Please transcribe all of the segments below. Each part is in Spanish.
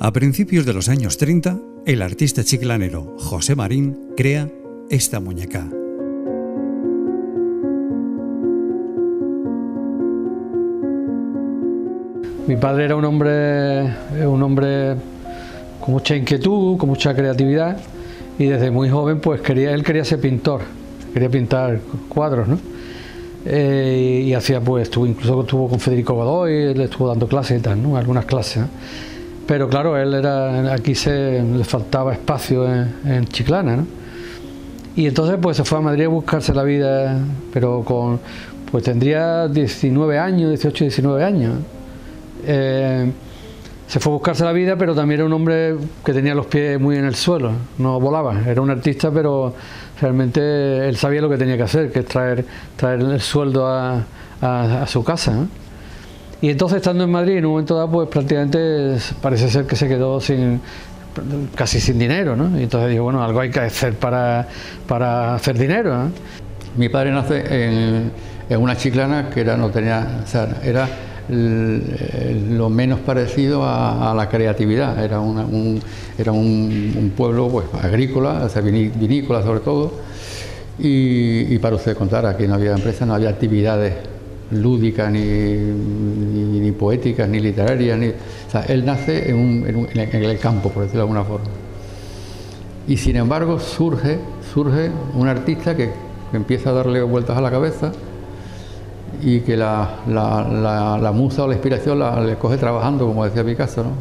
A principios de los años 30, el artista chiclanero José Marín crea esta muñeca. Mi padre era un hombre con mucha inquietud, con mucha creatividad, y desde muy joven pues él quería ser pintor, quería pintar cuadros, ¿no? Y hacía pues, incluso estuvo con Federico Godoy, le estuvo dando clases y tal, ¿no? Algunas clases, ¿no? Pero claro, aquí le faltaba espacio en Chiclana, ¿no? Y entonces pues se fue a Madrid a buscarse la vida, pero pues tendría 19 años, 18, 19 años. Se fue a buscarse la vida, pero también era un hombre que tenía los pies muy en el suelo, no volaba, era un artista, pero realmente él sabía lo que tenía que hacer, que es traer el sueldo a su casa, ¿no? Y entonces, estando en Madrid, en un momento dado, pues prácticamente parece ser que se quedó casi sin dinero, ¿no? Y entonces dijo, bueno, algo hay que hacer para hacer dinero, ¿no? Mi padre nace en una Chiclana que era lo menos parecido a la creatividad. Era un pueblo pues agrícola, o sea, vinícola sobre todo, y para usted contar, aquí no había empresas, no había actividades lúdicas, ni poéticas, ni literarias, o sea, él nace en el campo, por decirlo de alguna forma. Y sin embargo surge un artista que empieza a darle vueltas a la cabeza, y que la musa o la inspiración le coge trabajando, como decía Picasso, ¿no?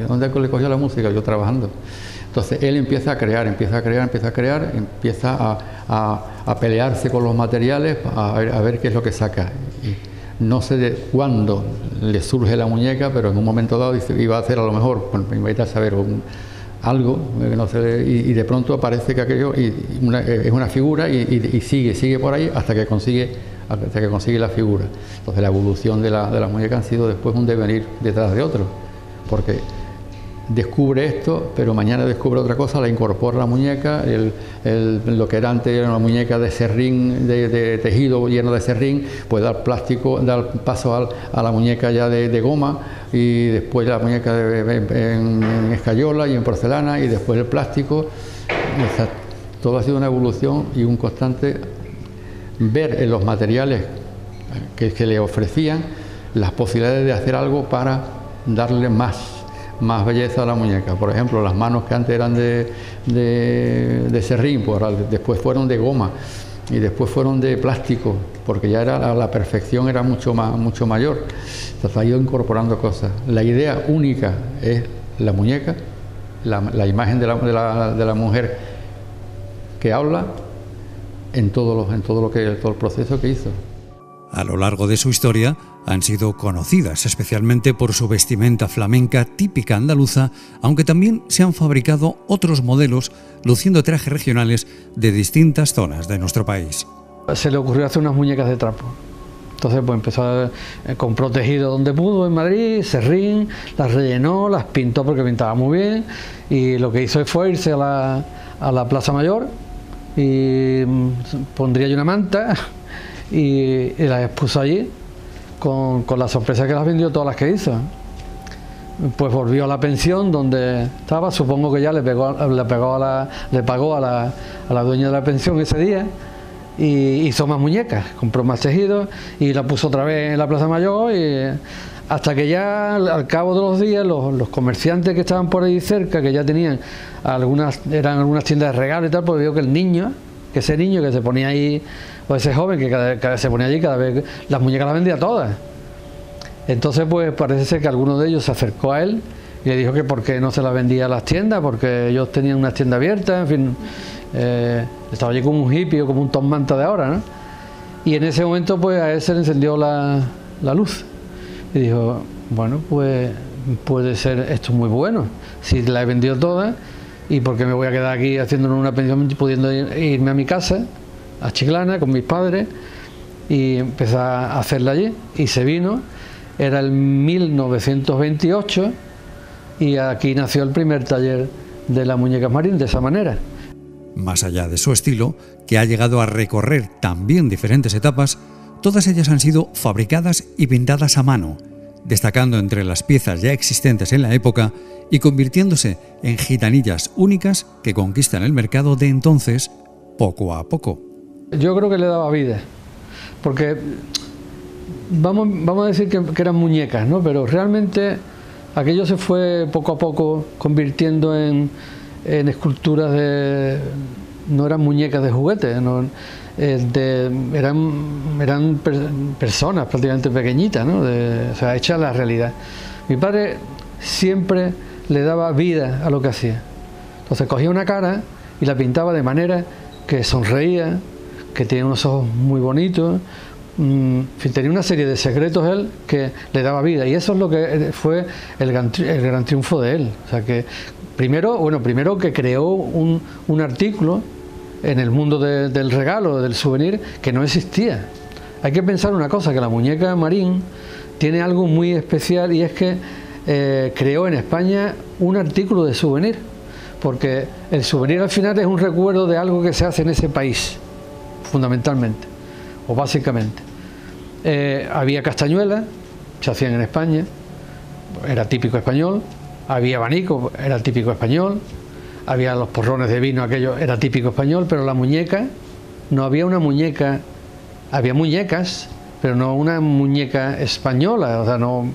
¿Dónde le cogió la música? Yo trabajando. Entonces él empieza a crear, empieza a pelearse con los materiales, a ver qué es lo que saca. Y no sé de cuándo le surge la muñeca, pero en un momento dado dice, iba a hacer a lo mejor, bueno, me invita a saber algo, no sé, y de pronto aparece que aquello es una figura y sigue por ahí hasta que consigue la figura. Entonces la evolución de la muñeca ha sido después un devenir detrás de otro, porque descubre esto, pero mañana descubre otra cosa, la incorpora a la muñeca, lo que era antes era una muñeca de serrín, de tejido lleno de serrín, pues dar paso a la muñeca ya de goma, y después la muñeca en escayola y en porcelana, y después el plástico. O sea, todo ha sido una evolución y un constante ver en los materiales que le ofrecían las posibilidades de hacer algo para darle más belleza a la muñeca. Por ejemplo, las manos que antes eran de serrín, pues después fueron de goma y después fueron de plástico, porque ya la perfección era mucho mayor. Entonces ha ido incorporando cosas. La idea única es la muñeca, la imagen de la mujer que habla en todo el proceso que hizo. A lo largo de su historia han sido conocidas especialmente por su vestimenta flamenca típica andaluza, aunque también se han fabricado otros modelos luciendo trajes regionales de distintas zonas de nuestro país. Se le ocurrió hacer unas muñecas de trapo. Entonces pues empezó compró tejido donde pudo en Madrid, serrín, las rellenó, las pintó porque pintaba muy bien, y lo que hizo fue irse a la Plaza Mayor y pondría allí una manta y las expuso allí con la sorpresa que las vendió todas las que hizo. Pues volvió a la pensión donde estaba, supongo que ya le pagó a la dueña de la pensión ese día, y hizo más muñecas, compró más tejido y la puso otra vez en la Plaza Mayor, y hasta que ya al cabo de los días los comerciantes que estaban por ahí cerca, que ya tenían eran algunas tiendas de regalo y tal, pues vio que ese niño que se ponía ahí, o ese joven que cada vez se ponía allí, cada vez las muñecas las vendía todas. Entonces pues parece ser que alguno de ellos se acercó a él y le dijo que por qué no se las vendía a las tiendas, porque ellos tenían unas tiendas abiertas, en fin, estaba allí como un hippie o como un Tom Manta de ahora, ¿no? Y en ese momento pues a él se le encendió la luz y dijo, bueno, pues puede ser esto muy bueno, si las he vendido todas, ¿y por qué me voy a quedar aquí haciéndolo en una pensión, pudiendo irme a mi casa, a Chiclana, con mis padres? Y empecé a hacerla allí, y se vino, era el 1928, y aquí nació el primer taller de las muñecas Marín, de esa manera. Más allá de su estilo, que ha llegado a recorrer también diferentes etapas, todas ellas han sido fabricadas y pintadas a mano, destacando entre las piezas ya existentes en la época y convirtiéndose en gitanillas únicas que conquistan el mercado de entonces poco a poco. Yo creo que le daba vida, porque vamos a decir que eran muñecas, ¿no? Pero realmente aquello se fue poco a poco convirtiendo en esculturas de... no eran muñecas de juguete, no, eran personas prácticamente pequeñitas, ¿no? O sea, hechas a la realidad. Mi padre siempre le daba vida a lo que hacía. Entonces cogía una cara y la pintaba de manera que sonreía, que tenía unos ojos muy bonitos, en fin, tenía una serie de secretos él que le daba vida, y eso es lo que fue el gran triunfo de él. O sea que primero que creó un artículo en el mundo del regalo, del souvenir, que no existía. Hay que pensar una cosa, que la muñeca Marín tiene algo muy especial, y es que creó en España un artículo de souvenir, porque el souvenir al final es un recuerdo de algo que se hace en ese país, fundamentalmente o básicamente. Había castañuelas, se hacían en España, era típico español. Había abanico, era típico español. Había los porrones de vino, aquello era típico español. Pero la muñeca, no había una muñeca, había muñecas, pero no una muñeca española, o sea, no.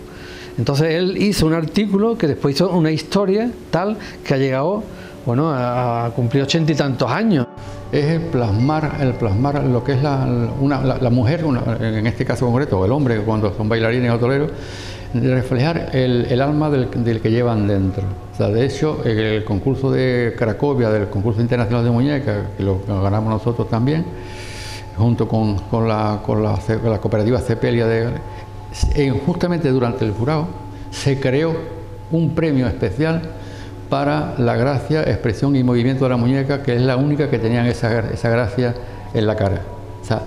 Entonces él hizo un artículo que después hizo una historia tal que ha llegado, bueno, a cumplir 80 y tantos años. Es el plasmar lo que es la mujer, en este caso concreto, o el hombre, cuando son bailarines o toreros, de reflejar el alma del que llevan dentro. O sea, de hecho, el concurso de Cracovia, del concurso internacional de muñecas, que lo ganamos nosotros también, junto con la cooperativa Cepelia, justamente durante el jurado, se creó un premio especial para la gracia, expresión y movimiento de la muñeca, que es la única que tenían esa gracia en la cara. O sea,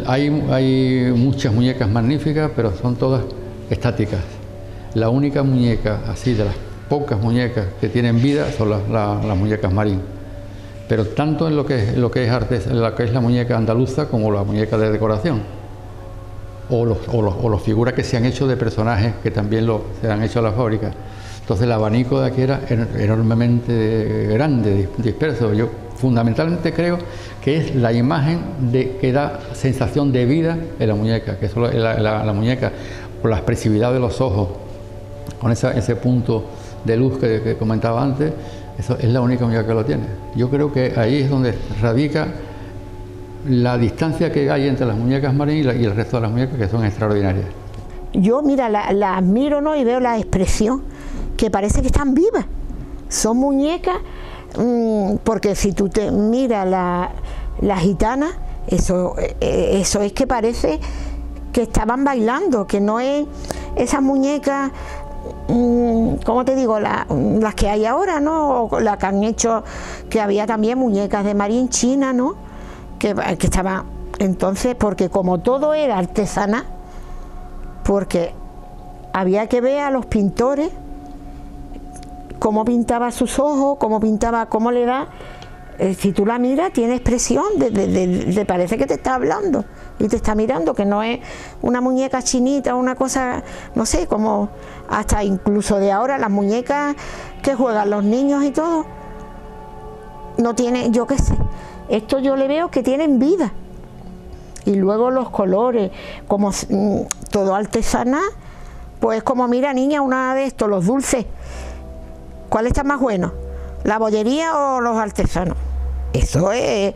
hay muchas muñecas magníficas, pero son todas estáticas. La única muñeca, así de las pocas muñecas que tienen vida, son las muñecas Marín. Pero tanto en lo que es arte, lo que es la muñeca andaluza, como la muñeca de decoración, o las figuras que se han hecho de personajes que también se han hecho a la fábrica. Entonces el abanico de aquí era enormemente grande, disperso. Yo fundamentalmente creo que es la imagen que da sensación de vida en la muñeca, que es la muñeca, por la expresividad de los ojos, con ese punto de luz que comentaba antes. Eso es la única muñeca que lo tiene. Yo creo que ahí es donde radica la distancia que hay entre las muñecas Marín y el resto de las muñecas, que son extraordinarias. Yo, mira, la admiro, ¿no? Y veo la expresión, que parece que están vivas. Son muñecas, porque si tú te miras la gitana, eso es que parece que estaban bailando, que no es esas muñecas, ¿cómo te digo? Las que hay ahora, ¿no? O las que han hecho, que había también muñecas de Marín China, ¿no? Que estaban, entonces, porque como todo era artesanal, porque había que ver a los pintores cómo pintaba sus ojos, cómo le da. Si tú la miras, tiene expresión, parece que te está hablando y te está mirando, que no es una muñeca chinita, una cosa, no sé, como hasta incluso de ahora las muñecas que juegan los niños y todo, no tiene, yo qué sé, esto yo le veo que tienen vida. Y luego los colores, como todo artesanal, pues como mira niña, una de estos, los dulces, ¿cuál está más bueno? ¿La bollería o los artesanos? Eso es,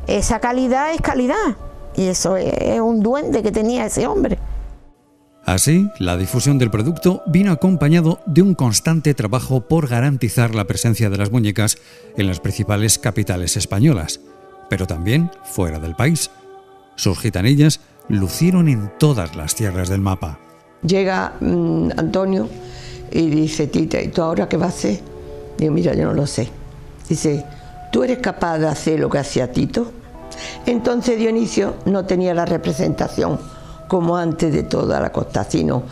esa calidad es calidad, y eso es un duende que tenía ese hombre. Así, la difusión del producto vino acompañado de un constante trabajo por garantizar la presencia de las muñecas en las principales capitales españolas, pero también fuera del país. Sus gitanillas lucieron en todas las tierras del mapa. Llega Antonio y dice: Tita, ¿y tú ahora qué vas a hacer? Digo: mira, yo no lo sé. Dice: ¿tú eres capaz de hacer lo que hacía Tito? Entonces Dionisio no tenía la representación como antes de toda la costa, sino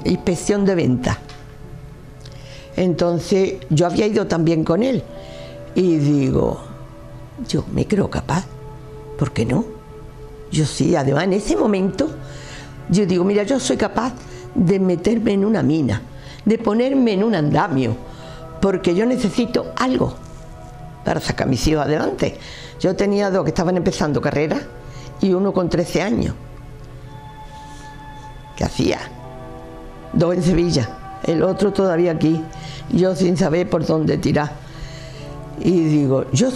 inspección de venta. Entonces yo había ido también con él y digo: yo me creo capaz, ¿por qué no? Yo sí, además en ese momento yo digo: mira, yo soy capaz de meterme en una mina, de ponerme en un andamio, porque yo necesito algo para sacar a mis hijos adelante. Yo tenía 2 que estaban empezando carrera y uno con 13 años. ¿Qué hacía? 2 en Sevilla, el otro todavía aquí, yo sin saber por dónde tirar. Y digo, yo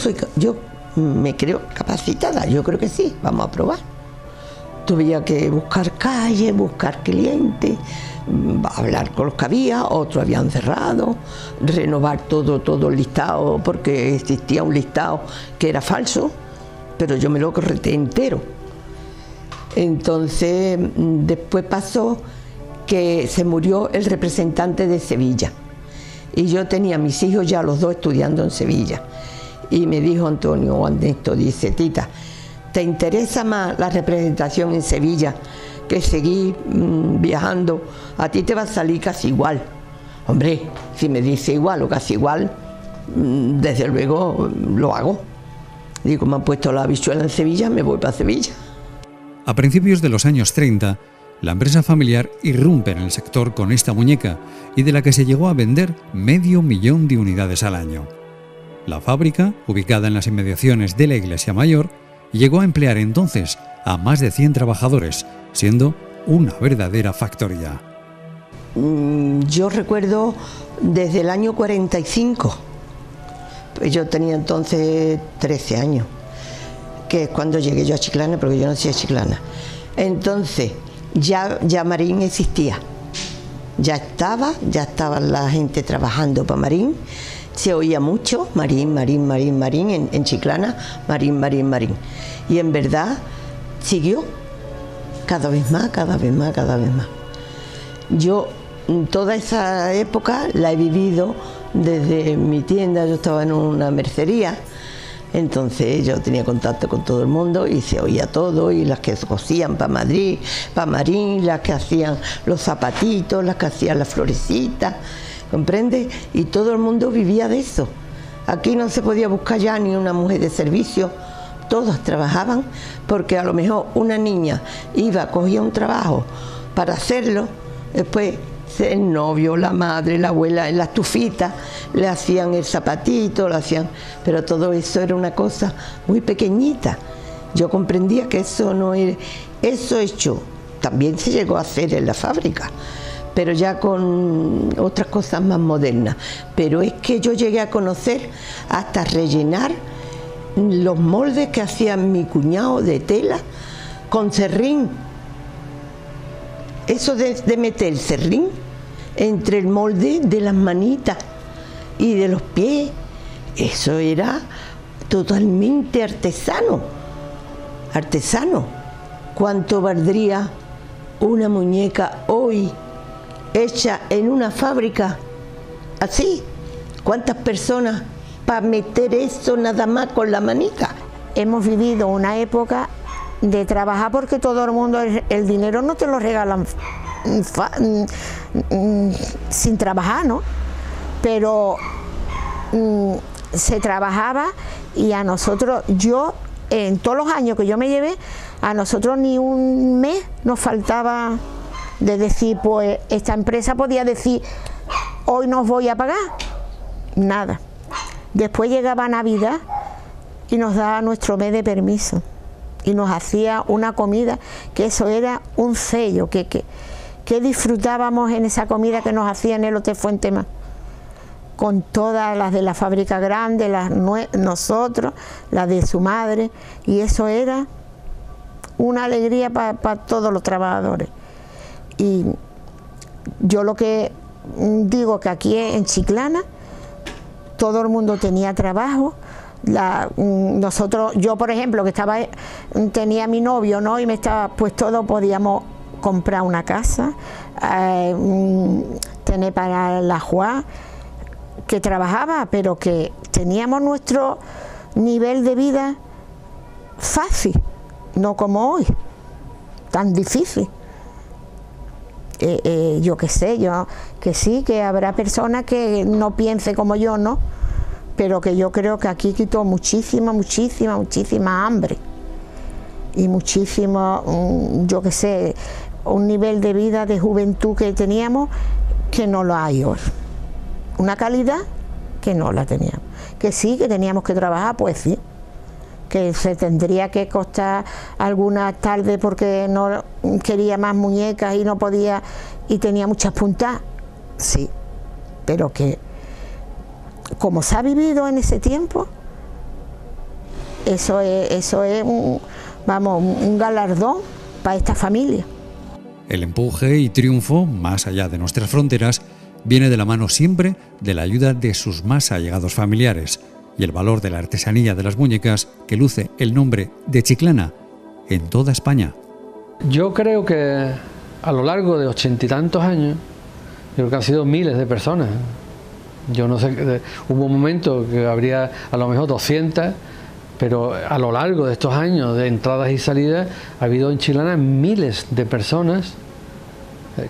me creo capacitada, yo creo que sí, vamos a probar. Tuve que buscar calles, buscar clientes, hablar con los que había, otros habían cerrado, renovar todo el listado, porque existía un listado que era falso, pero yo me lo correté entero. Entonces, después pasó que se murió el representante de Sevilla, y yo tenía a mis hijos ya los 2 estudiando en Sevilla, y me dijo Antonio o Ernesto, dice, Tita, ¿te interesa más la representación en Sevilla que seguir viajando? A ti te va a salir casi igual. Hombre, si me dice igual o casi igual, desde luego lo hago. Digo, me han puesto la habichuela en Sevilla, me voy para Sevilla. A principios de los años 30, la empresa familiar irrumpe en el sector con esta muñeca y de la que se llegó a vender 500.000 de unidades al año. La fábrica, ubicada en las inmediaciones de la Iglesia Mayor, llegó a emplear entonces a más de 100 trabajadores, siendo una verdadera factoría. Yo recuerdo desde el año 45, pues yo tenía entonces 13 años, que es cuando llegué yo a Chiclana, porque yo nací en Chiclana. Entonces ya Marín existía, ya estaba la gente trabajando para Marín, se oía mucho Marín en Chiclana, Marín. Y en verdad siguió cada vez más. Yo toda esa época la he vivido desde mi tienda. Yo estaba en una mercería, entonces yo tenía contacto con todo el mundo y se oía todo, y las que cosían para Madrid, para Marín, las que hacían los zapatitos, las que hacían las florecitas, ¿comprende? Y todo el mundo vivía de eso. Aquí no se podía buscar ya ni una mujer de servicio, todos trabajaban, porque a lo mejor una niña cogía un trabajo para hacerlo, después el novio, la madre, la abuela, en la estufita le hacían el zapatito, pero todo eso era una cosa muy pequeñita. Yo comprendía que eso no era, eso hecho, también se llegó a hacer en la fábrica, pero ya con otras cosas más modernas. Pero es que yo llegué a conocer hasta rellenar los moldes que hacía mi cuñado de tela con serrín. Eso de meter el serrín entre el molde de las manitas y de los pies, eso era totalmente artesano. ¿Cuánto valdría una muñeca hoy hecha en una fábrica así? ¿Cuántas personas para meter eso nada más con la manita? Hemos vivido una época de trabajar, porque todo el mundo, el dinero no te lo regalan sin trabajar, ¿no? Pero se trabajaba, y a nosotros, yo en todos los años que yo me llevé, a nosotros ni un mes nos faltaba de decir, pues esta empresa podía decir, hoy nos voy a pagar, nada. Después llegaba Navidad y nos daba nuestro mes de permiso y nos hacía una comida, que eso era un sello, que disfrutábamos en esa comida que nos hacía en el Hotel Fuentemar, con todas las de la fábrica grande, nosotros, las de su madre, y eso era una alegría para todos los trabajadores. Y yo lo que digo, que aquí en Chiclana todo el mundo tenía trabajo. Yo por ejemplo, que tenía mi novio, ¿no? Y pues todos podíamos comprar una casa, tener para la Juá, que trabajaba, pero que teníamos nuestro nivel de vida fácil, no como hoy, tan difícil. Yo qué sé, que sí, que habrá personas que no piensen como yo, ¿no? Pero que yo creo que aquí quitó muchísima hambre y muchísimo, yo qué sé, un nivel de vida, de juventud que teníamos, que no lo hay hoy. Una calidad que no la teníamos. Que sí, que teníamos que trabajar, pues sí. Que se tendría que costar algunas tardes porque no quería más muñecas y no podía, y tenía muchas puntas, sí. Pero que, como se ha vivido en ese tiempo, eso es un galardón para esta familia. El empuje y triunfo, más allá de nuestras fronteras, viene de la mano siempre de la ayuda de sus más allegados familiares y el valor de la artesanía de las muñecas que luce el nombre de Chiclana en toda España. Yo creo que a lo largo de 80 y tantos años, yo creo que han sido miles de personas. Yo no sé, hubo un momento que habría a lo mejor 200, pero a lo largo de estos años de entradas y salidas ha habido en Chiclana miles de personas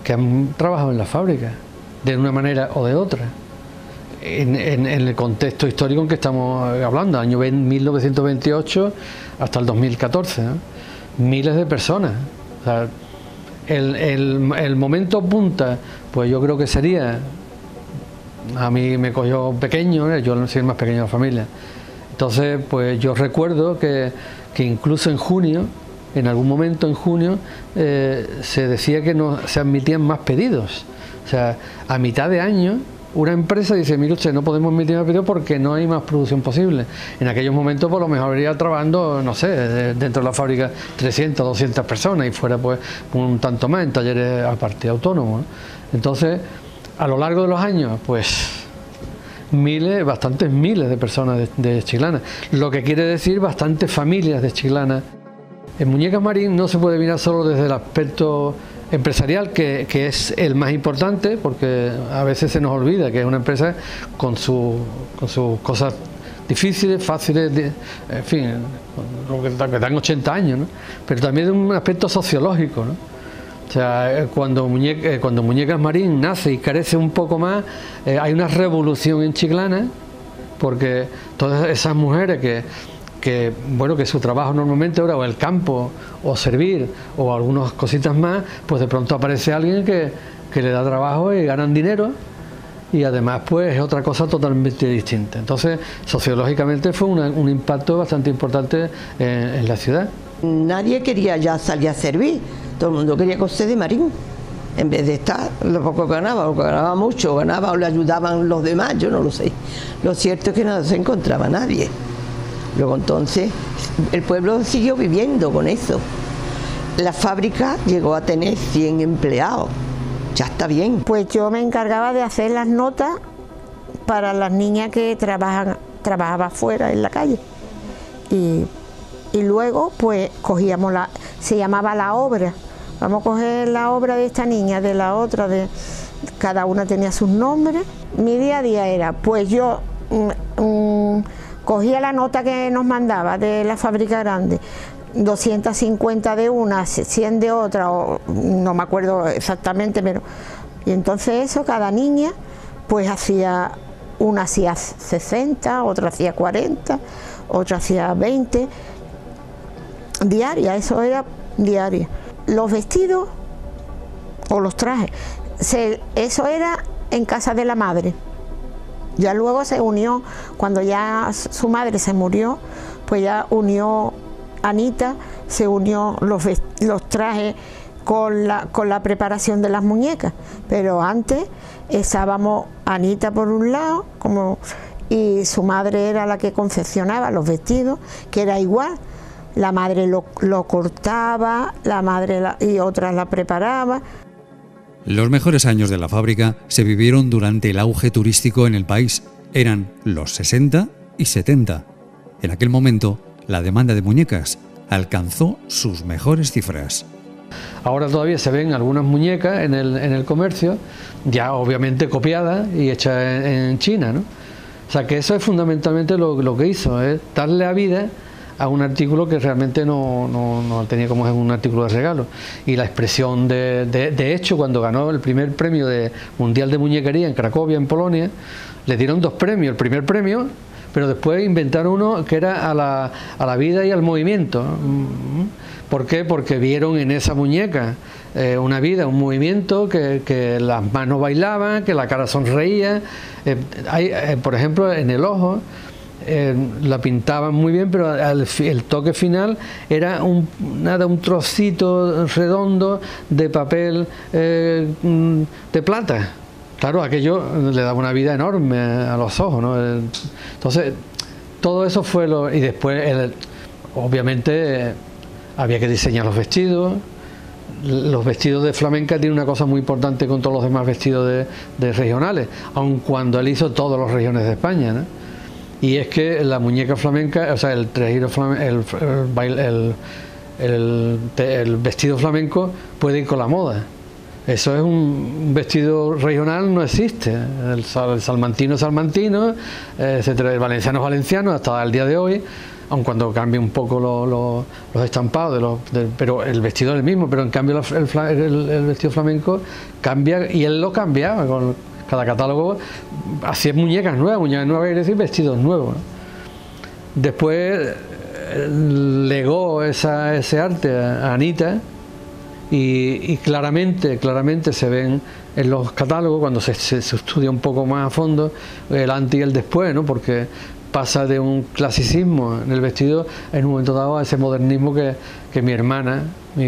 que han trabajado en la fábrica, de una manera o de otra, en el contexto histórico en que estamos hablando, año 1928 hasta el 2014, ¿no? Miles de personas. O sea, el momento punta, pues yo creo que sería, a mí me cogió pequeño, yo soy el más pequeño de la familia, entonces pues yo recuerdo que incluso en junio, en algún momento en junio, se decía que no se admitían más pedidos. O sea, a mitad de año una empresa dice, mire usted, no podemos admitir más pedidos porque no hay más producción posible. En aquellos momentos por lo mejor habría trabajando, no sé, dentro de la fábrica 300, 200 personas y fuera pues un tanto más en talleres aparte autónomos, ¿no? Entonces, a lo largo de los años, pues bastantes miles de personas de Chiclana, lo que quiere decir bastantes familias de Chiclana. En Muñecas Marín no se puede mirar solo desde el aspecto empresarial, que es el más importante, porque a veces se nos olvida que es una empresa con sus cosas difíciles, fáciles, en fin, lo que dan 80 años, ¿no? Pero también de un aspecto sociológico, ¿no? O sea, cuando Muñecas Marín nace y crece un poco más, hay una revolución en Chiclana, porque todas esas mujeres que su trabajo normalmente era o el campo, o servir, o algunas cositas más, pues de pronto aparece alguien que le da trabajo y ganan dinero, y además pues es otra cosa totalmente distinta. Entonces, sociológicamente fue un impacto bastante importante en la ciudad. Nadie quería ya salir a servir, todo el mundo quería coser de Marín, en vez de estar, lo poco ganaba, o ganaba mucho, o ganaba o le ayudaban los demás, yo no lo sé. Lo cierto es que no se encontraba nadie. Luego entonces el pueblo siguió viviendo con eso. La fábrica llegó a tener 100 empleados, ya está bien. Pues yo me encargaba de hacer las notas para las niñas que trabajaba fuera en la calle. Y luego pues cogíamos se llamaba la obra. Vamos a coger la obra de esta niña, de la otra, cada una tenía sus nombres. Mi día a día era, pues yo cogía la nota que nos mandaba de la fábrica grande, 250 de una, 100 de otra, o no me acuerdo exactamente, pero... Y entonces eso, cada niña, pues una hacía 60, otra hacía 40, otra hacía 20, diaria, eso era diaria. Los vestidos o los trajes, eso era en casa de la madre. Ya luego se unió, cuando ya su madre se murió, pues ya unió Anita, se unió los trajes con la preparación de las muñecas. Pero antes estábamos Anita por un lado, y su madre era la que confeccionaba los vestidos, que era igual. La madre lo cortaba, la madre y otras la preparaba. Los mejores años de la fábrica se vivieron durante el auge turístico en el país. Eran los 60 y 70. En aquel momento, la demanda de muñecas alcanzó sus mejores cifras. Ahora todavía se ven algunas muñecas en el comercio, ya obviamente copiadas y hechas en China, ¿no? O sea que eso es fundamentalmente lo que hizo, es darle a vida a un artículo que realmente no tenía como un artículo de regalo. Y la expresión de hecho, cuando ganó el primer premio mundial de muñequería en Cracovia, en Polonia, le dieron 2 premios. El primer premio pero después inventaron uno que era a la vida y al movimiento. ¿Por qué? Porque vieron en esa muñeca una vida, un movimiento, que las manos bailaban, que la cara sonreía. Por ejemplo, en el ojo la pintaban muy bien, pero el toque final era un trocito redondo de papel de plata. Claro, aquello le daba una vida enorme a los ojos, ¿no? Entonces, todo eso fue y después, obviamente, había que diseñar los vestidos. Los vestidos de flamenca tienen una cosa muy importante con todos los demás vestidos de regionales, aun cuando él hizo todos los regiones de España, ¿no? Y es que la muñeca flamenca, o sea, el vestido flamenco puede ir con la moda. Eso es un vestido regional, no existe. El salmantino es salmantino, etcétera. El valenciano es valenciano hasta el día de hoy, aun cuando cambie un poco los estampados, pero el vestido es el mismo. Pero en cambio el vestido flamenco cambia, y él lo cambiaba con cada catálogo. Hacía muñecas nuevas quiere decir vestidos nuevos, ¿no? Después legó ese arte a Anita. Y claramente se ven en los catálogos, cuando se estudia un poco más a fondo, el antes y el después, ¿no? Porque pasa de un clasicismo en el vestido en un momento dado a ese modernismo que mi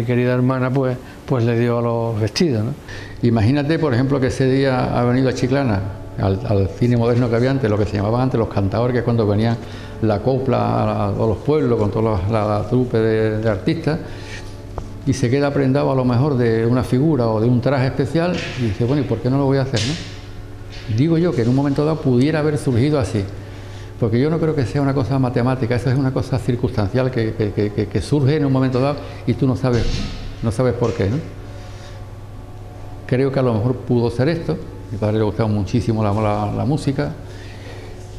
querida hermana, pues le dio a los vestidos, ¿no? Imagínate, por ejemplo, que ese día ha venido a Chiclana, al cine moderno que había antes, lo que se llamaban antes los cantadores, que es cuando venían la copla a todos los pueblos, con toda la trupe de artistas, y se queda prendado a lo mejor de una figura o de un traje especial, y dice, bueno, ¿y por qué no lo voy a hacer, no? Digo yo que en un momento dado pudiera haber surgido así, porque yo no creo que sea una cosa matemática, eso es una cosa circunstancial que surge en un momento dado y tú no sabes por qué, ¿no? Creo que a lo mejor pudo ser esto. A mi padre le gustaba muchísimo la música,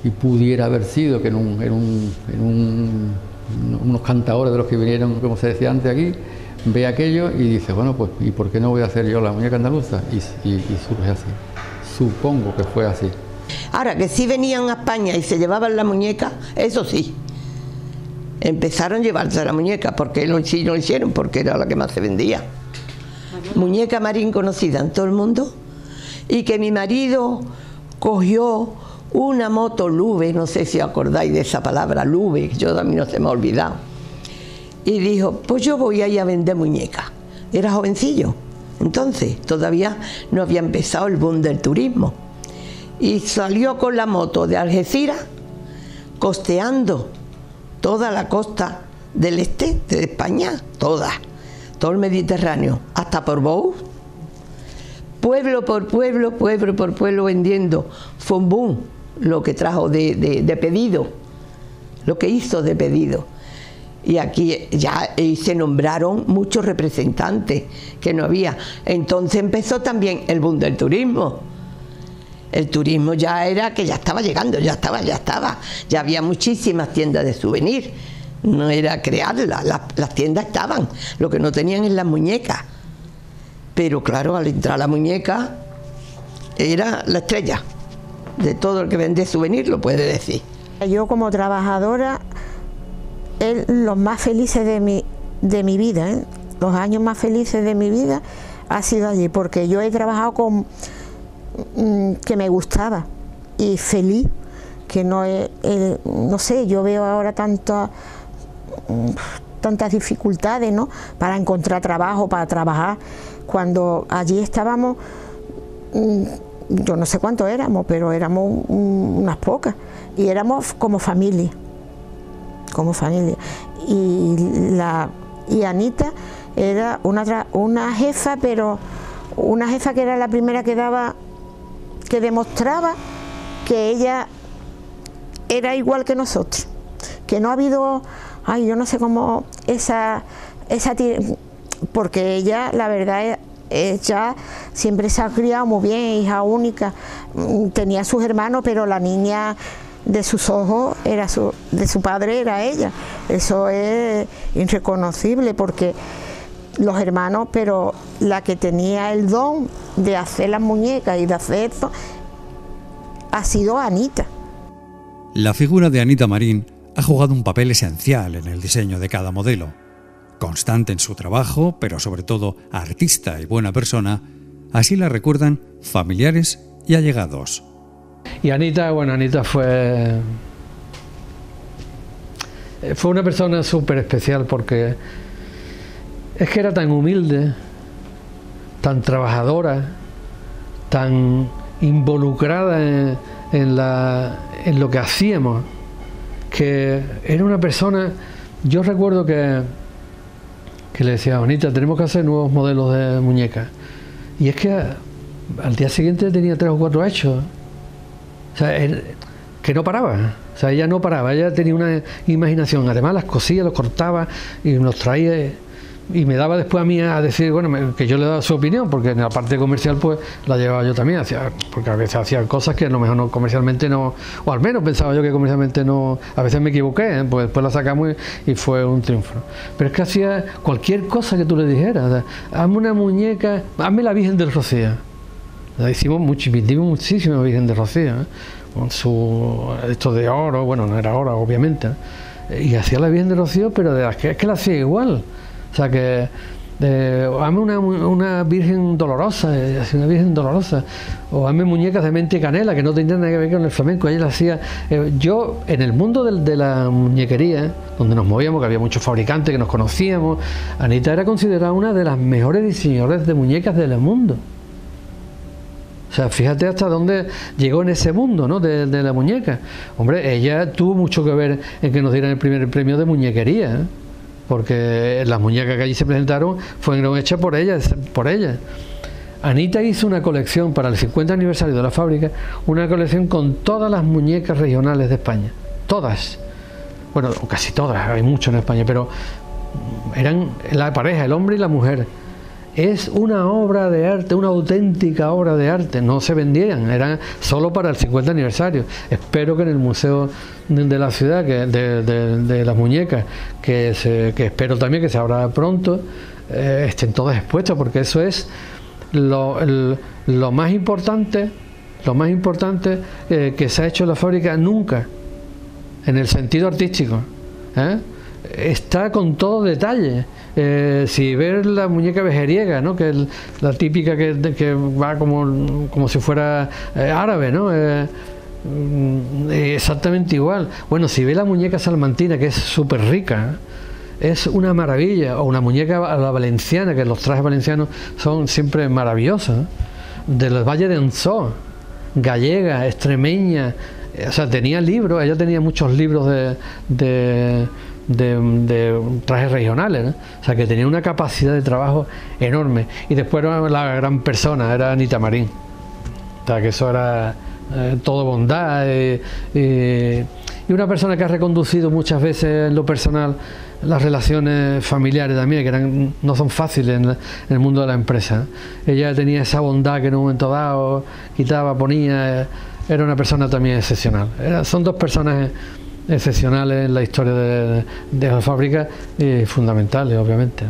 y pudiera haber sido que en unos cantadores de los que vinieron, como se decía antes aquí, ve aquello y dice, bueno, pues ¿y por qué no voy a hacer yo la muñeca andaluza? Y surge así. Supongo que fue así. Ahora, que sí venían a España y se llevaban la muñeca, eso sí. Empezaron a llevarse la muñeca, porque sí lo hicieron, porque era la que más se vendía. Muñeca marín conocida en todo el mundo, y que mi marido cogió una moto Lube, no sé si acordáis de esa palabra, Lube, yo a mí no se me ha olvidado, y dijo, pues yo voy a ir a vender muñecas. Era jovencillo, entonces todavía no había empezado el boom del turismo, y salió con la moto de Algeciras, costeando toda la costa del este de España, todo el Mediterráneo, hasta por Bou, pueblo por pueblo vendiendo. Fue un boom lo que trajo de pedido, lo que hizo de pedido. Y aquí ya se nombraron muchos representantes que no había. Entonces empezó también el boom del turismo. El turismo ya era que ya estaba llegando, ya estaba. Ya había muchísimas tiendas de souvenir. No era crearlas, las tiendas estaban, lo que no tenían es las muñecas. Pero claro, al entrar la muñeca, era la estrella de todo el que vende souvenir, lo puede decir. Yo como trabajadora, los más felices de mi vida, los años más felices de mi vida ha sido allí, porque yo he trabajado con que me gustaba y feliz, que no sé, yo veo ahora tantas dificultades, ¿no?, para encontrar trabajo, para trabajar, cuando allí estábamos, yo no sé cuántos éramos, pero éramos unas pocas, y éramos como familia. Y Anita era una jefa, pero una jefa que era la primera que demostraba que ella era igual que nosotros, que no ha habido, yo no sé cómo porque ella, la verdad, ella siempre se ha criado muy bien, hija única, tenía sus hermanos, pero la niña de sus ojos de su padre era ella. Eso es irreconocible, porque los hermanos, pero la que tenía el don de hacer las muñecas y de hacer esto ha sido Anita. La figura de Anita Marín ha jugado un papel esencial en el diseño de cada modelo. Constante en su trabajo, pero sobre todo artista y buena persona, así la recuerdan familiares y allegados. Y Anita, bueno, Anita fue una persona súper especial porque es que era tan humilde, tan trabajadora, tan involucrada en lo que hacíamos, que era una persona. Yo recuerdo que le decía a Anita, tenemos que hacer nuevos modelos de muñecas, y es que al día siguiente tenía 3 o 4 hechos. O sea, que no paraba. O sea, ella no paraba, ella tenía una imaginación. Además las cosía, los cortaba y nos traía, y me daba después a mí a decir, bueno, que yo le daba su opinión, porque en la parte comercial pues la llevaba yo también, porque a veces hacía cosas que a lo mejor no, comercialmente no, o al menos pensaba yo que comercialmente no, a veces me equivoqué, pues después la sacamos y fue un triunfo. Pero es que hacía cualquier cosa que tú le dijeras, o sea, hazme una muñeca, hazme la Virgen del Rocío. La hicimos muchísimo Virgen de Rocío, con su esto de oro, bueno, no era oro obviamente, y hacía la Virgen de Rocío, pero es que la hacía igual. O sea que hazme una Virgen dolorosa, una Virgen dolorosa, o hazme muñecas de mente y canela que no tenían nada que ver con el flamenco. Ella la hacía. Yo en el mundo de la muñequería, donde nos movíamos, que había muchos fabricantes que nos conocíamos, Anita era considerada una de las mejores diseñadoras de muñecas del mundo. O sea, fíjate hasta dónde llegó en ese mundo, ¿no?, de la muñeca. Hombre, ella tuvo mucho que ver en que nos dieran el primer premio de muñequería, ¿eh? Porque las muñecas que allí se presentaron fueron hechas por ella. Anita hizo una colección para el 50 aniversario de la fábrica, una colección con todas las muñecas regionales de España, todas, bueno, casi todas, hay mucho en España, pero eran la pareja, el hombre y la mujer. Es una obra de arte, una auténtica obra de arte. No se vendían, eran solo para el 50 aniversario. Espero que en el Museo de la Ciudad, de las muñecas, que espero también que se abra pronto, estén todas expuestas, porque eso es lo más importante que se ha hecho en la fábrica nunca, en el sentido artístico, ¿eh? Está con todo detalle. Si ver la muñeca vejeriega, ¿no?, que es la típica que va como si fuera árabe, ¿no? Exactamente igual. Bueno, si ve la muñeca salmantina, que es súper rica, es una maravilla. O una muñeca a la valenciana, que los trajes valencianos son siempre maravillosos, ¿eh? Del Valle de Ansó, gallega, extremeña. O sea, tenía libros, ella tenía muchos libros de trajes regionales, ¿no? O sea, que tenía una capacidad de trabajo enorme. Y después la gran persona era Anita Marín. O sea, que eso era todo bondad, y una persona que ha reconducido muchas veces en lo personal las relaciones familiares también, que no son fáciles en el mundo de la empresa. Ella tenía esa bondad que en un momento dado quitaba, ponía. Era una persona también excepcional. Son dos personas excepcionales en la historia de la fábrica, y fundamentales, obviamente.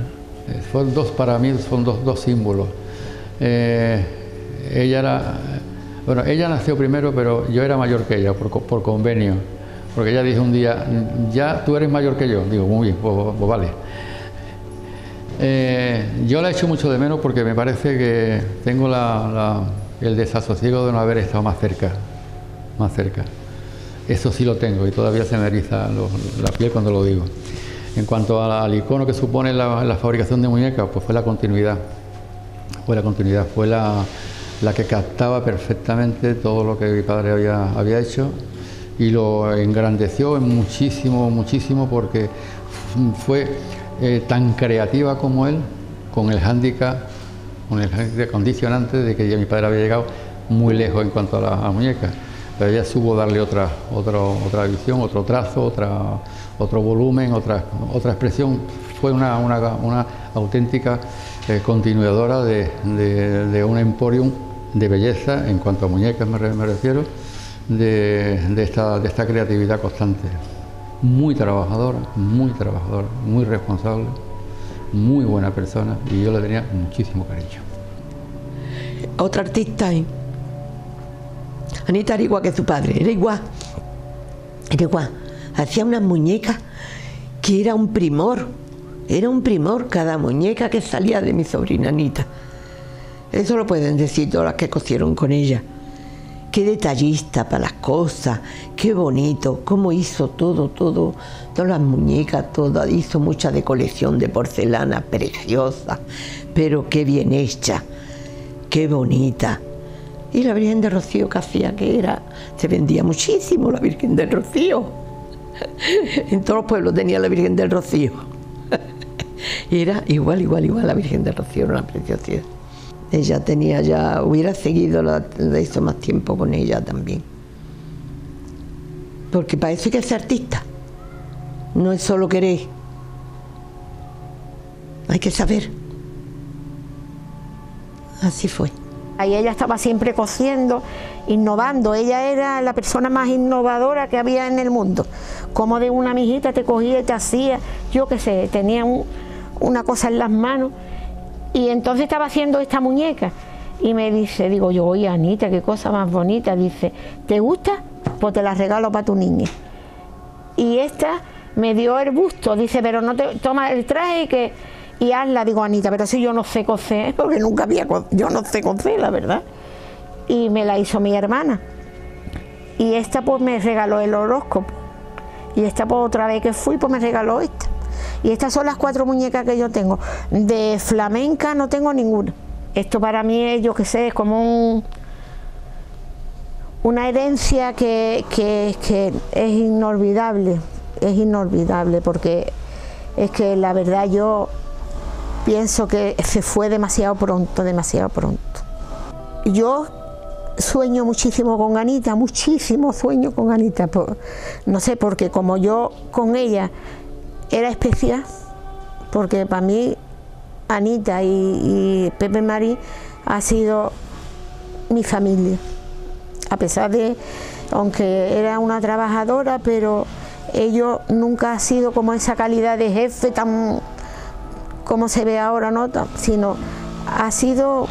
Para mí son dos símbolos. Ella nació primero, pero yo era mayor que ella por convenio, porque ella dijo un día, ya tú eres mayor que yo. Digo, muy bien, pues vale. Yo la echo mucho de menos porque me parece que tengo el desasosiego de no haber estado más cerca. Eso sí lo tengo, y todavía se me eriza la piel cuando lo digo. En cuanto al icono que supone la fabricación de muñecas, pues fue la continuidad. Fue la que captaba perfectamente todo lo que mi padre había hecho, y lo engrandeció muchísimo, porque fue tan creativa como él, con el hándicap condicionante de que ya mi padre había llegado muy lejos en cuanto a la muñeca. Pero ella supo darle otra visión, otro trazo, otro volumen, otra expresión. Fue una auténtica continuadora de un emporium de belleza, en cuanto a muñecas me refiero, de esta creatividad constante. Muy trabajadora, muy responsable, muy buena persona, y yo le tenía muchísimo cariño. Otra artista, Anita era igual que su padre, era igual. Era igual, hacía unas muñecas que era un primor cada muñeca que salía de mi sobrina Anita. Eso lo pueden decir todas las que cosieron con ella. Qué detallista para las cosas, qué bonito, cómo hizo todo, todas las muñecas, todas, hizo mucha de colección de porcelana preciosa, pero qué bien hecha, qué bonita. Y la Virgen de Rocío que hacía, se vendía muchísimo la Virgen del Rocío. En todos los pueblos tenía la Virgen del Rocío. Y era igual la Virgen del Rocío, era una preciosidad. Ella hubiera seguido, le hizo más tiempo con ella también. Porque para eso hay que ser artista. No es solo querer. Hay que saber. Así fue. Ahí ella estaba siempre cosiendo, innovando. Ella era la persona más innovadora que había en el mundo. Como de una mijita te cogía y te hacía, yo qué sé, tenía una cosa en las manos. Y entonces estaba haciendo esta muñeca y me dice, digo yo, oye Anita, qué cosa más bonita. Dice, ¿te gusta? Pues te la regalo para tu niña. Y esta me dio el busto, dice, pero no te toma el traje y hazla. Digo, Anita, pero si yo no sé coser, porque yo no sé coser, la verdad. Y me la hizo mi hermana. Y esta pues me regaló el horóscopo. Y esta pues otra vez que fui pues me regaló esta. Y estas son las 4 muñecas que yo tengo. De flamenca no tengo ninguna. Esto para mí es, yo qué sé, es como una herencia que es inolvidable. Es inolvidable porque es que la verdad yo pienso que se fue demasiado pronto, demasiado pronto. Yo sueño muchísimo con Anita, muchísimo sueño con Anita. No sé, porque como yo con ella era especial, porque para mí Anita y Pepe Marí ha sido mi familia, a pesar de, aunque era una trabajadora, pero ellos nunca ha sido como esa calidad de jefe tan como se ve ahora, ¿no? Sino ha sido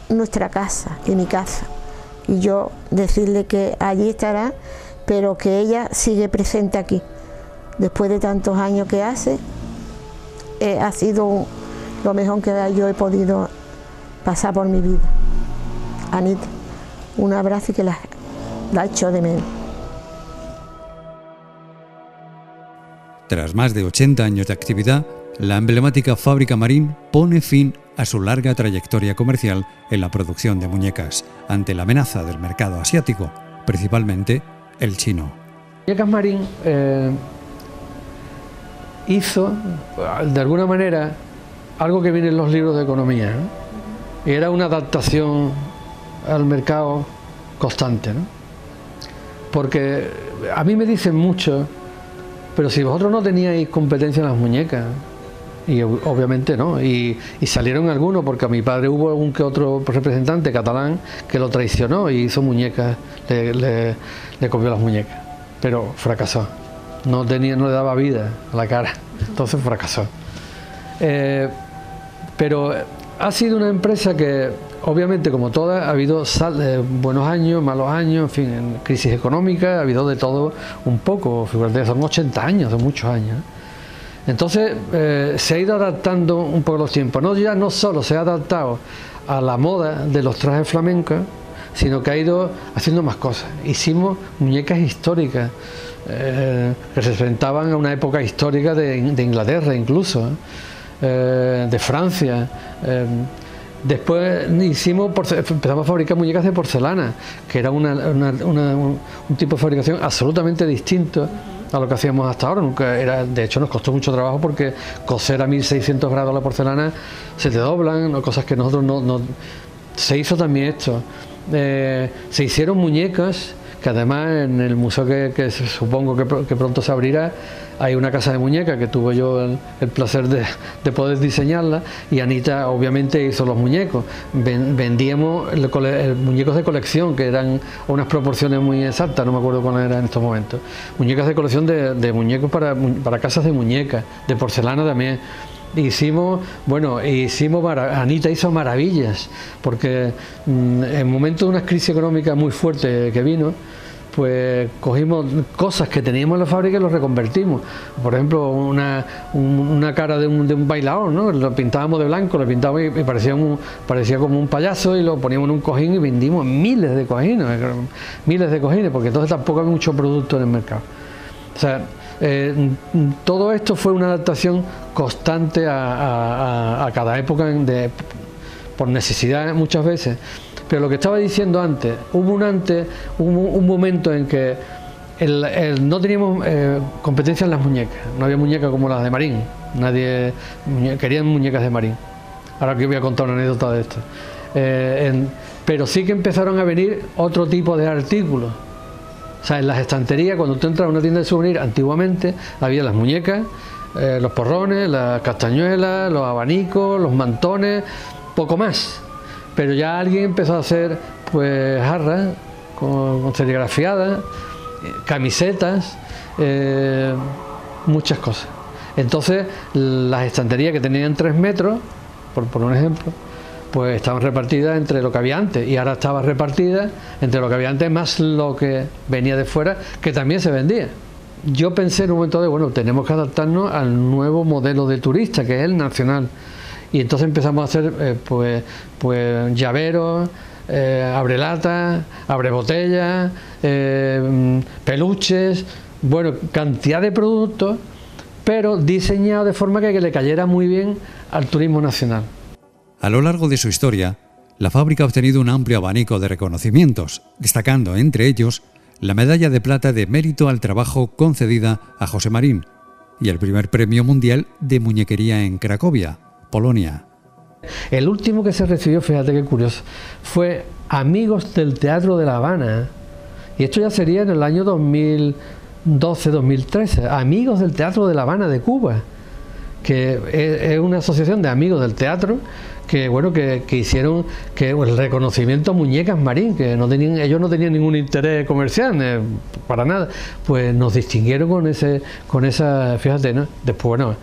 nuestra casa y mi casa, y yo decirle que allí estará, pero que ella sigue presente aquí. Después de tantos años que hace, ha sido lo mejor que yo he podido pasar por mi vida. Anita, un abrazo y que la echo de menos. Tras más de 80 años de actividad, la emblemática fábrica Marín pone fin a su larga trayectoria comercial en la producción de muñecas, ante la amenaza del mercado asiático, principalmente el chino. Muñecas Marín hizo, de alguna manera, algo que viene en los libros de economía, ¿no? Y era una adaptación al mercado constante, ¿no? Porque a mí me dicen mucho, pero si vosotros no teníais competencia en las muñecas, y obviamente no, y salieron algunos, porque a mi padre hubo algún que otro representante catalán que lo traicionó y hizo muñecas, le copió las muñecas, pero fracasó. No le daba vida a la cara, entonces fracasó. Pero ha sido una empresa que, obviamente, como todas, ha habido buenos años, malos años, en fin, en crisis económica, ha habido de todo un poco. Fíjate, son 80 años, son muchos años. Entonces, se ha ido adaptando un poco los tiempos. Ya no solo se ha adaptado a la moda de los trajes flamencos, sino que ha ido haciendo más cosas. Hicimos muñecas históricas, que representaban a una época histórica de Inglaterra incluso, de Francia. Después empezamos a fabricar muñecas de porcelana, que era un tipo de fabricación absolutamente distinto a lo que hacíamos hasta ahora. De hecho nos costó mucho trabajo, porque coser a 1600 grados la porcelana se te doblan, ¿no? Cosas que nosotros no. Se hizo también esto. Se hicieron muñecas que además en el museo que supongo que pronto se abrirá, hay una casa de muñecas que tuve yo el placer de poder diseñarla, y Anita obviamente hizo los muñecos. Vendíamos muñecos de colección, que eran unas proporciones muy exactas, no me acuerdo cuáles eran en estos momentos. Muñecas de colección de muñecos para casas de muñecas, de porcelana también. Anita hizo maravillas, porque en momentos de una crisis económica muy fuerte que vino, pues cogimos cosas que teníamos en la fábrica y los reconvertimos. Por ejemplo, una cara de un bailador, ¿no? Lo pintábamos de blanco, lo pintábamos y parecía como un payaso, y lo poníamos en un cojín y vendimos miles de cojines, porque entonces tampoco había mucho producto en el mercado. O sea, todo esto fue una adaptación constante a cada época por necesidad muchas veces. Pero lo que estaba diciendo antes, hubo un momento en que no teníamos competencia en las muñecas, no había muñecas como las de Marín, nadie querían muñecas de Marín. Ahora que voy a contar una anécdota de esto. Pero sí que empezaron a venir otro tipo de artículos. O sea, en las estanterías, cuando usted entra a una tienda de souvenir, antiguamente había las muñecas, los porrones, las castañuelas, los abanicos, los mantones, poco más. Pero ya alguien empezó a hacer pues jarras con serigrafiadas, camisetas, muchas cosas. Entonces las estanterías que tenían 3 metros, por un ejemplo, pues estaban repartidas entre lo que había antes, y ahora estaba repartida entre lo que había antes más lo que venía de fuera, que también se vendía. Yo pensé en un momento de, bueno, tenemos que adaptarnos al nuevo modelo de turista, que es el nacional. Y entonces empezamos a hacer pues llaveros, abrelatas, abrebotellas, peluches, bueno, cantidad de productos, pero diseñados de forma que le cayera muy bien al turismo nacional. A lo largo de su historia, la fábrica ha obtenido un amplio abanico de reconocimientos, destacando entre ellos la medalla de plata de mérito al trabajo concedida a José Marín y el primer premio mundial de muñequería en Cracovia, Polonia. El último que se recibió, fíjate qué curioso, fue Amigos del Teatro de La Habana, y esto ya sería en el año 2012-2013, Amigos del Teatro de La Habana de Cuba, que es una asociación de amigos del teatro que bueno que hicieron que el reconocimiento a Muñecas Marín, que ellos no tenían ningún interés comercial para nada, pues nos distinguieron con esa, fíjate, ¿no? Después, bueno,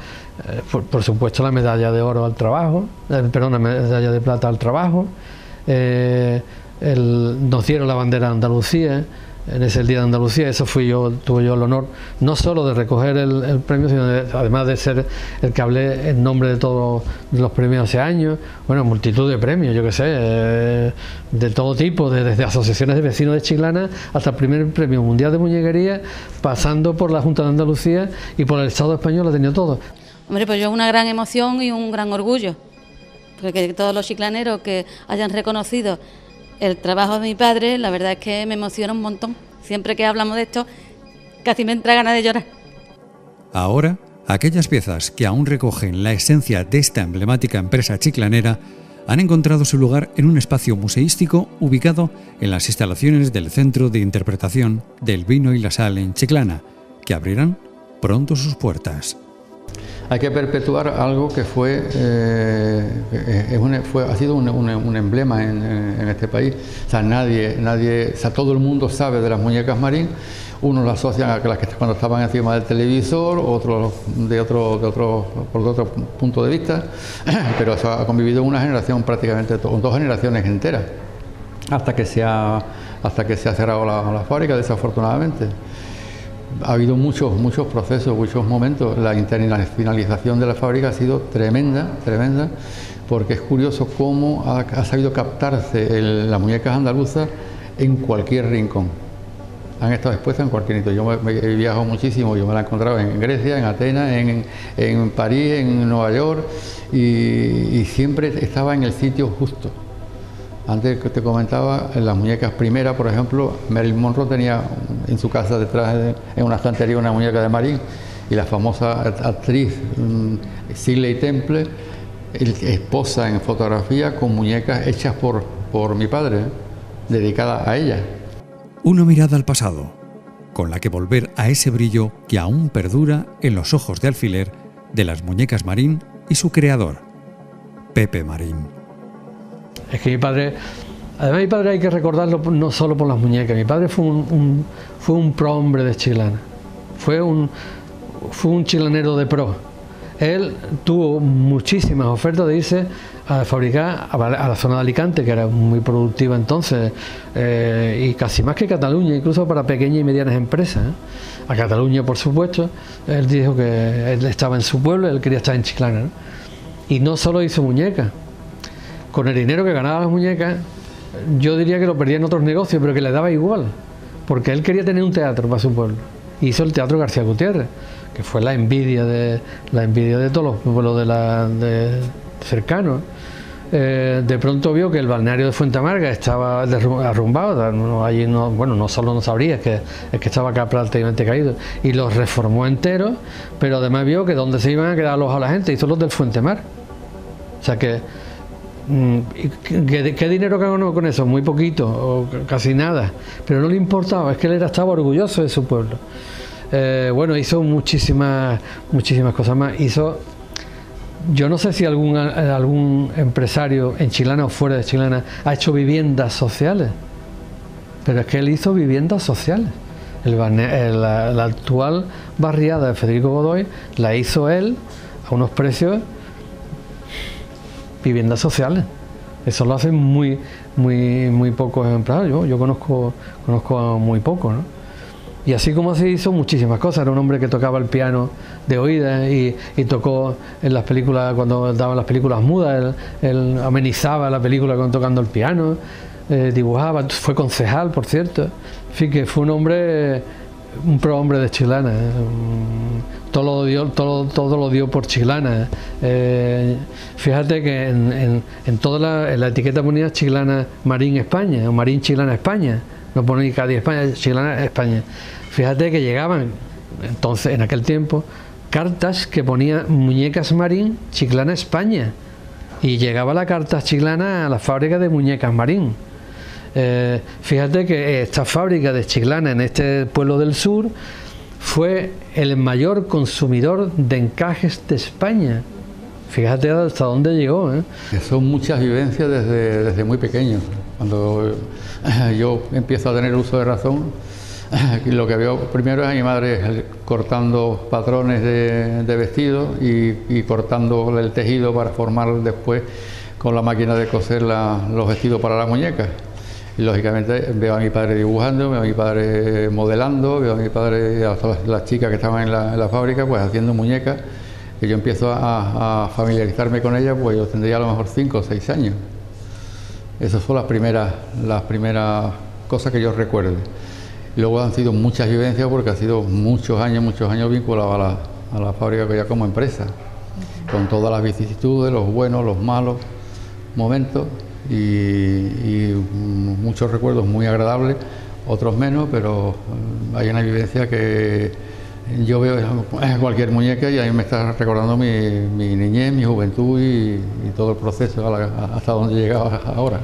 por supuesto la medalla de oro al trabajo, perdón, la medalla de plata al trabajo, nos dieron la bandera de Andalucía en ese Día de Andalucía. Eso tuve yo el honor no solo de recoger el premio, sino además de ser el que hablé en nombre de todos los premios hace años. Bueno, multitud de premios, yo qué sé, de todo tipo, desde asociaciones de vecinos de Chiclana hasta el primer premio mundial de muñequería, pasando por la Junta de Andalucía y por el Estado español, ha tenido todo. Hombre, pues yo una gran emoción y un gran orgullo, porque todos los chiclaneros que hayan reconocido el trabajo de mi padre, la verdad es que me emociona un montón. Siempre que hablamos de esto, casi me entra ganas de llorar. Ahora, aquellas piezas que aún recogen la esencia de esta emblemática empresa chiclanera han encontrado su lugar en un espacio museístico ubicado en las instalaciones del Centro de Interpretación del Vino y la Sal en Chiclana, que abrirán pronto sus puertas. Hay que perpetuar algo que ha sido un emblema en este país. O sea, o sea, todo el mundo sabe de las muñecas Marín. Unos lo asocian a las que cuando estaban encima del televisor, otros por otro punto de vista, pero eso ha convivido en una generación prácticamente, 2 generaciones enteras, hasta que se ha cerrado la fábrica, desafortunadamente. Ha habido muchos procesos, muchos momentos. La internacionalización de la fábrica ha sido tremenda, porque es curioso cómo ha sabido captarse las muñecas andaluzas en cualquier rincón. Han estado expuestas en cualquier sitio. Yo he viajado muchísimo, yo me la he encontrado en Grecia, en Atenas, en París, en Nueva York, y siempre estaba en el sitio justo. Antes que te comentaba, en las muñecas primeras, por ejemplo, Marilyn Monroe tenía en su casa detrás, en una estantería, una muñeca de Marín, y la famosa actriz Shirley Temple esposa en fotografía con muñecas hechas por mi padre, dedicadas a ella. Una mirada al pasado, con la que volver a ese brillo que aún perdura en los ojos de alfiler de las muñecas Marín y su creador, Pepe Marín. Es que mi padre, además mi padre hay que recordarlo no solo por las muñecas, mi padre fue un pro hombre de Chiclana, fue un chiclanero de pro. él tuvo muchísimas ofertas de irse a fabricar a la zona de Alicante, que era muy productiva entonces, y casi más que Cataluña, incluso para pequeñas y medianas empresas, ¿eh? A Cataluña, por supuesto. Él dijo que él estaba en su pueblo, él quería estar en Chiclana, ¿no? Y no solo hizo muñecas, con el dinero que ganaba las muñecas, yo diría que lo perdía en otros negocios, pero que le daba igual, porque él quería tener un teatro para su pueblo. Hizo el Teatro García Gutiérrez, que fue la envidia de todos los pueblos cercanos. De pronto vio que el balneario de Fuente Amarga estaba arrumbado, allí no solo no sabría, es que estaba acá prácticamente caído, y los reformó enteros, pero además vio que donde se iban a quedar alojados la gente, hizo los del Fuente Mar. O sea que ¿qué dinero ganó con eso? Muy poquito, o casi nada, pero no le importaba, es que él estaba orgulloso de su pueblo. Hizo muchísimas cosas más. Yo no sé si algún empresario en Chiclana o fuera de Chiclana ha hecho viviendas sociales, pero es que él hizo viviendas sociales. La actual barriada de Federico Godoy la hizo él a unos precios, viviendas sociales. Eso lo hacen muy pocos empresarios. Yo conozco muy poco, ¿no? Y así como se hizo muchísimas cosas. Era un hombre que tocaba el piano de oídas y tocó en las películas, cuando daban las películas mudas, él amenizaba la película tocando el piano, dibujaba, fue concejal, por cierto. En fin, que fue un prohombre de Chiclana. Todo lo dio por Chiclana. Fíjate que en la etiqueta ponía Chiclana Marín España, o Marín Chiclana España. No ponía Cádiz España, Chiclana España. Fíjate que llegaban, entonces, en aquel tiempo, cartas que ponía Muñecas Marín, Chiclana España. Y llegaba la carta chiclana a la fábrica de Muñecas Marín. Fíjate que esta fábrica de Chiclana, en este pueblo del sur, fue el mayor consumidor de encajes de España. Fíjate hasta dónde llegó, ¿eh? Son muchas vivencias desde muy pequeño. Cuando yo empiezo a tener uso de razón, lo que veo primero es a mi madre cortando patrones de vestido y cortando el tejido para formar después con la máquina de coser los vestidos para las muñecas. Y lógicamente veo a mi padre dibujando, veo a mi padre modelando, veo a mi padre y a todas las chicas que estaban en la fábrica pues haciendo muñecas, que yo empiezo a familiarizarme con ellas, pues yo tendría a lo mejor 5 o 6 años. Esas son las primeras cosas que yo recuerdo. Luego han sido muchas vivencias porque ha sido muchos años vinculados a la fábrica ya como empresa, con todas las vicisitudes, los buenos, los malos momentos y muchos recuerdos muy agradables, otros menos, pero hay una vivencia que yo veo cualquier muñeca y a mí me está recordando mi niñez, mi juventud y todo el proceso hasta donde llegaba ahora.